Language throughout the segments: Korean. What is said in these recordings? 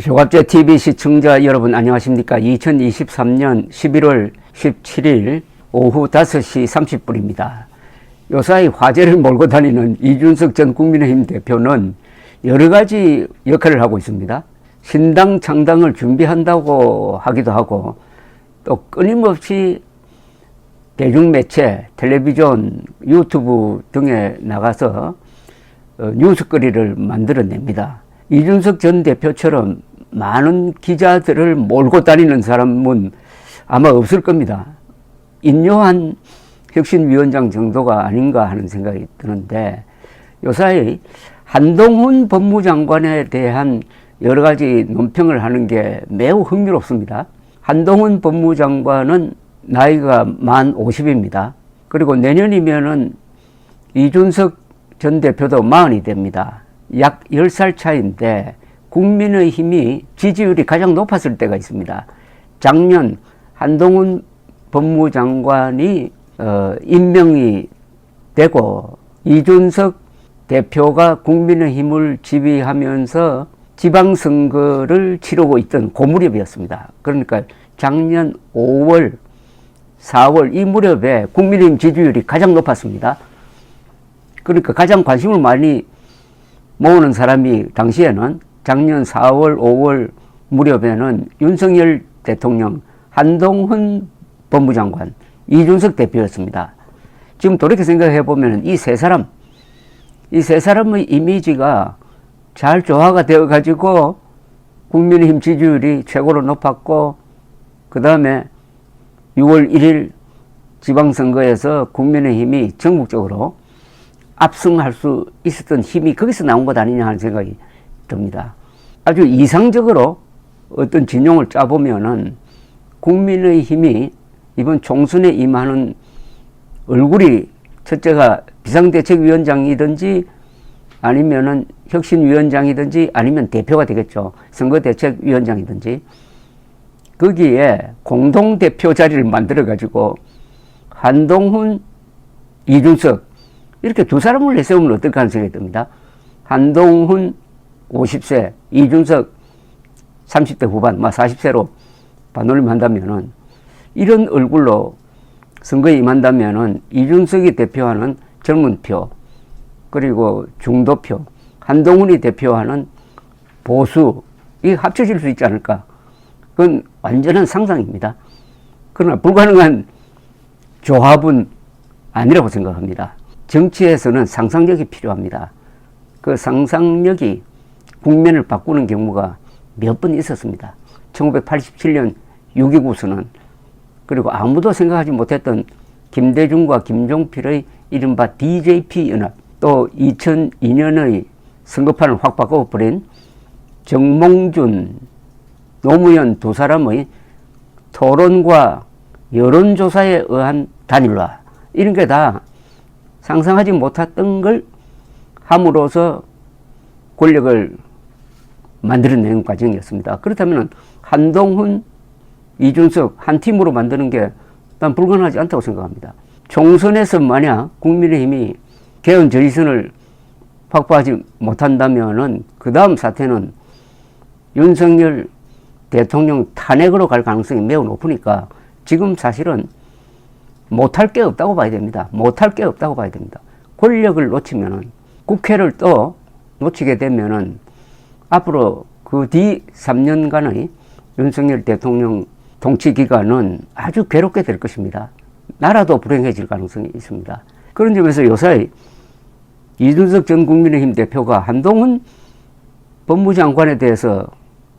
조갑제 TV 시청자 여러분 안녕하십니까? 2023년 11월 17일 오후 5시 30분입니다. 요사이 화제를 몰고 다니는 이준석 전 국민의힘 대표는 여러 가지 역할을 하고 있습니다. 신당 창당을 준비한다고 하기도 하고 또 끊임없이 대중매체, 텔레비전, 유튜브 등에 나가서 뉴스거리를 만들어냅니다. 이준석 전 대표처럼 많은 기자들을 몰고 다니는 사람은 아마 없을 겁니다. 인요한 혁신위원장 정도가 아닌가 하는 생각이 드는데 요사이 한동훈 법무장관에 대한 여러 가지 논평을 하는 게 매우 흥미롭습니다. 한동훈 법무장관은 나이가 만 50입니다. 그리고 내년이면은 이준석 전 대표도 40이 됩니다. 약 10살 차이인데 국민의힘이 지지율이 가장 높았을 때가 있습니다. 작년 한동훈 법무장관이 임명이 되고 이준석 대표가 국민의힘을 지휘하면서 지방선거를 치르고 있던 그 무렵이었습니다. 그러니까 작년 5월, 4월 이 무렵에 국민의힘 지지율이 가장 높았습니다. 그러니까 가장 관심을 많이 모으는 사람이 당시에는 작년 4월, 5월 무렵에는 윤석열 대통령, 한동훈 법무장관, 이준석 대표였습니다. 지금 돌이켜 생각해 보면 이 세 사람의 이미지가 잘 조화가 되어 가지고 국민의힘 지지율이 최고로 높았고 그 다음에 6월 1일 지방선거에서 국민의힘이 전국적으로 압승할 수 있었던 힘이 거기서 나온 것 아니냐 하는 생각이 듭니다. 아주 이상적으로 어떤 진용을 짜보면은 국민의힘이 이번 총선에 임하는 얼굴이 첫째가 비상대책위원장이든지 아니면은 혁신위원장이든지 아니면 대표가 되겠죠. 선거대책위원장이든지 거기에 공동대표 자리를 만들어 가지고 한동훈, 이준석 이렇게 두 사람을 내세우면 어떨까 하는 생각이 듭니다. 한동훈 50세, 이준석 30대 후반, 40세로 반올림한다면은 이런 얼굴로 선거에 임한다면은 이준석이 대표하는 젊은 표, 그리고 중도표, 한동훈이 대표하는 보수, 이게 합쳐질 수 있지 않을까? 그건 완전한 상상입니다. 그러나 불가능한 조합은 아니라고 생각합니다. 정치에서는 상상력이 필요합니다. 그 상상력이 국면을 바꾸는 경우가 몇 번 있었습니다. 1987년 6.29 선언, 그리고 아무도 생각하지 못했던 김대중과 김종필의 이른바 DJP 연합, 또 2002년의 선거판을 확 바꿔버린 정몽준, 노무현 두 사람의 토론과 여론조사에 의한 단일화, 이런 게 다 상상하지 못했던 걸 함으로써 권력을 만들어내는 과정이었습니다. 그렇다면 한동훈, 이준석 한 팀으로 만드는 게 난 불가능하지 않다고 생각합니다. 총선에서 만약 국민의힘이 개헌 저지선을 확보하지 못한다면은 그 다음 사태는 윤석열 대통령 탄핵으로 갈 가능성이 매우 높으니까 지금 사실은 못할 게 없다고 봐야 됩니다. 못할 게 없다고 봐야 됩니다. 권력을 놓치면은, 국회를 또 놓치게 되면은 앞으로 그 뒤 3년간의 윤석열 대통령 통치 기간은 아주 괴롭게 될 것입니다. 나라도 불행해질 가능성이 있습니다. 그런 점에서 요사이 이준석 전 국민의힘 대표가 한동훈 법무장관에 대해서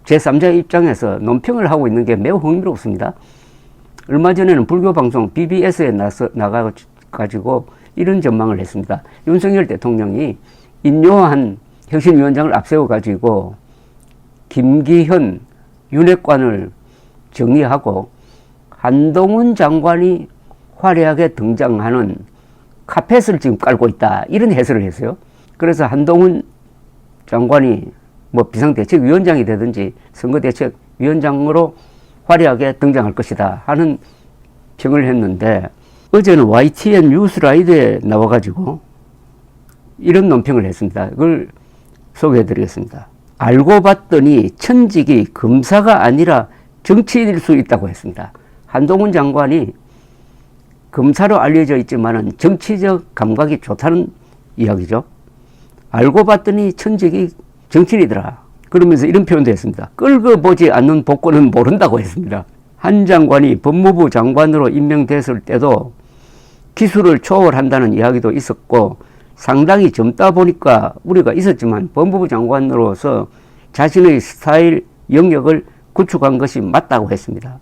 제3자 입장에서 논평을 하고 있는 게 매우 흥미롭습니다. 얼마 전에는 불교 방송 BBS에 나가가지고 이런 전망을 했습니다. 윤석열 대통령이 인요한 혁신위원장을 앞세워가지고 김기현 윤핵관을 정리하고 한동훈 장관이 화려하게 등장하는 카펫을 지금 깔고 있다, 이런 해설을 했어요. 그래서 한동훈 장관이 뭐 비상대책위원장이 되든지 선거대책위원장으로 화려하게 등장할 것이다 하는 평을 했는데 어제는 YTN 뉴스라이드에 나와가지고 이런 논평을 했습니다. 그걸 소개해 드리겠습니다. 알고 봤더니 천직이 검사가 아니라 정치인일 수 있다고 했습니다. 한동훈 장관이 검사로 알려져 있지만은 정치적 감각이 좋다는 이야기죠. 알고 봤더니 천직이 정치인이더라. 그러면서 이런 표현도 했습니다. 끌고 보지 않는 복권은 모른다고 했습니다. 한 장관이 법무부 장관으로 임명됐을 때도 기술을 초월한다는 이야기도 있었고 상당히 젊다 보니까 우리가 있었지만 법무부 장관으로서 자신의 스타일 영역을 구축한 것이 맞다고 했습니다.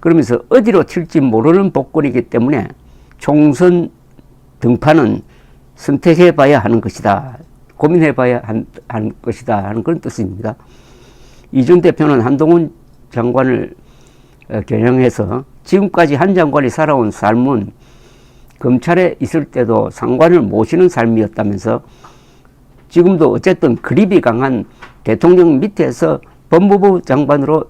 그러면서 어디로 튈지 모르는 복권이기 때문에 총선 등판은 선택해봐야 하는 것이다. 고민해봐야 하는 것이다 하는 그런 뜻입니다. 이준 대표는 한동훈 장관을 겨냥해서 지금까지 한 장관이 살아온 삶은 검찰에 있을 때도 상관을 모시는 삶이었다면서 지금도 어쨌든 그립이 강한 대통령 밑에서 법무부 장관으로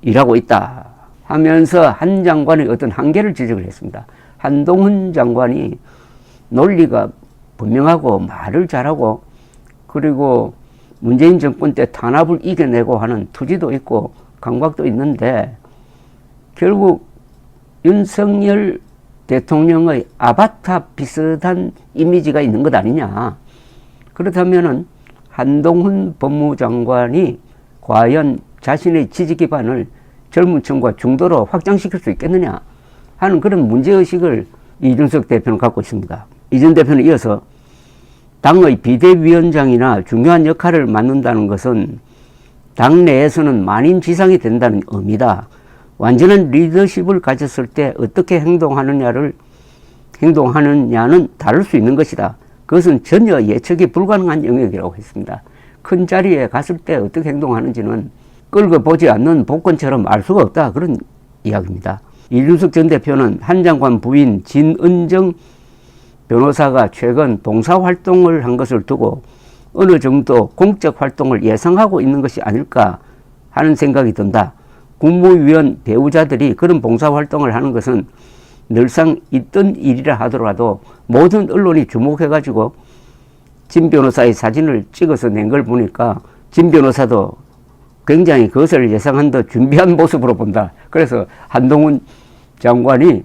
일하고 있다 하면서 한 장관의 어떤 한계를 지적을 했습니다. 한동훈 장관이 논리가 분명하고 말을 잘하고 그리고 문재인 정권 때 탄압을 이겨내고 하는 투지도 있고 감각도 있는데 결국 윤석열 대통령의 아바타 비슷한 이미지가 있는 것 아니냐. 그렇다면은 한동훈 법무장관이 과연 자신의 지지 기반을 젊은 층과 중도로 확장시킬 수 있겠느냐 하는 그런 문제의식을 이준석 대표는 갖고 있습니다. 이준 대표는 이어서 당의 비대위원장이나 중요한 역할을 맡는다는 것은 당 내에서는 만인지상이 된다는 의미다. 완전한 리더십을 가졌을 때 어떻게 행동하느냐는 다를 수 있는 것이다. 그것은 전혀 예측이 불가능한 영역이라고 했습니다. 큰 자리에 갔을 때 어떻게 행동하는지는 끌고 보지 않는 복권처럼 알 수가 없다. 그런 이야기입니다. 이준석 전 대표는 한 장관 부인 진은정 변호사가 최근 봉사활동을 한 것을 두고 어느 정도 공적 활동을 예상하고 있는 것이 아닐까 하는 생각이 든다. 국무위원 배우자들이 그런 봉사활동을 하는 것은 늘상 있던 일이라 하더라도 모든 언론이 주목해가지고 진 변호사의 사진을 찍어서 낸 걸 보니까 진 변호사도 굉장히 그것을 예상한 듯 준비한 모습으로 본다. 그래서 한동훈 장관이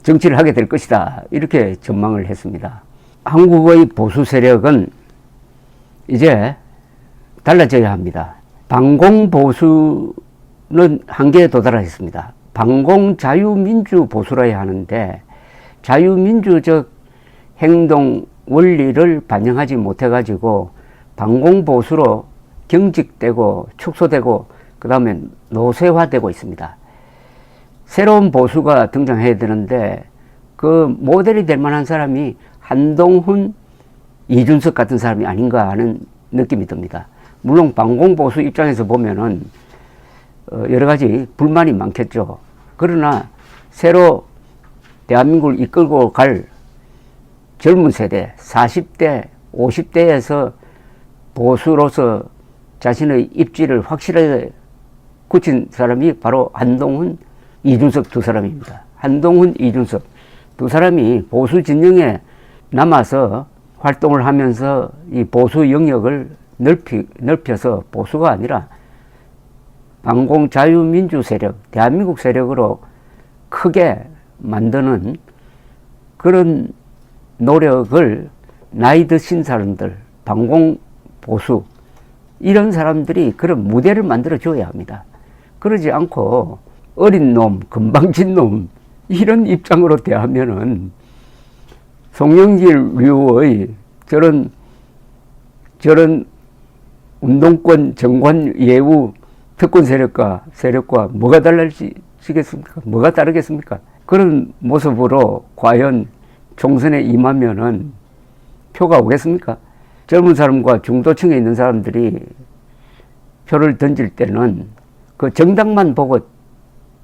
정치를 하게 될 것이다. 이렇게 전망을 했습니다. 한국의 보수 세력은 이제 달라져야 합니다. 반공보수는 한계에 도달했습니다. 반공자유민주 보수라 해야 하는데 자유민주적 행동 원리를 반영하지 못해가지고 반공보수로 경직되고 축소되고 그 다음에 노쇠화되고 있습니다. 새로운 보수가 등장해야 되는데 그 모델이 될 만한 사람이 한동훈, 이준석 같은 사람이 아닌가 하는 느낌이 듭니다. 물론 반공보수 입장에서 보면은 여러 가지 불만이 많겠죠. 그러나 새로 대한민국을 이끌고 갈 젊은 세대 40대, 50대에서 보수로서 자신의 입지를 확실하게 굳힌 사람이 바로 한동훈, 이준석 두 사람입니다. 한동훈, 이준석 두 사람이 보수 진영에 남아서 활동을 하면서 이 보수 영역을 넓혀서 보수가 아니라 반공 자유민주 세력, 대한민국 세력으로 크게 만드는 그런 노력을 나이 드신 사람들, 반공 보수 이런 사람들이 그런 무대를 만들어 줘야 합니다. 그러지 않고 어린 놈, 금방진 놈 이런 입장으로 대하면은 송영길류의 저런 운동권 정관 예우 특권 세력과 뭐가 달라지겠습니까? 뭐가 다르겠습니까? 그런 모습으로 과연 총선에 임하면은 표가 오겠습니까? 젊은 사람과 중도층에 있는 사람들이 표를 던질 때는 그 정당만 보고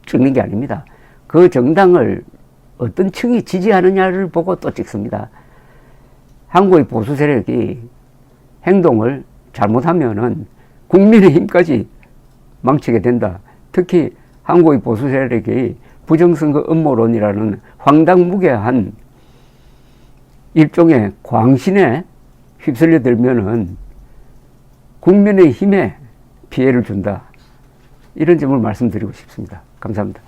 찍는 게 아닙니다. 그 정당을 어떤 층이 지지하느냐를 보고 또 찍습니다. 한국의 보수 세력이 행동을 잘못하면은 국민의힘까지 망치게 된다. 특히 한국의 보수 세력이 부정선거 음모론이라는 황당무계한 일종의 광신에 휩쓸려 들면은 국민의 힘에 피해를 준다. 이런 점을 말씀드리고 싶습니다. 감사합니다.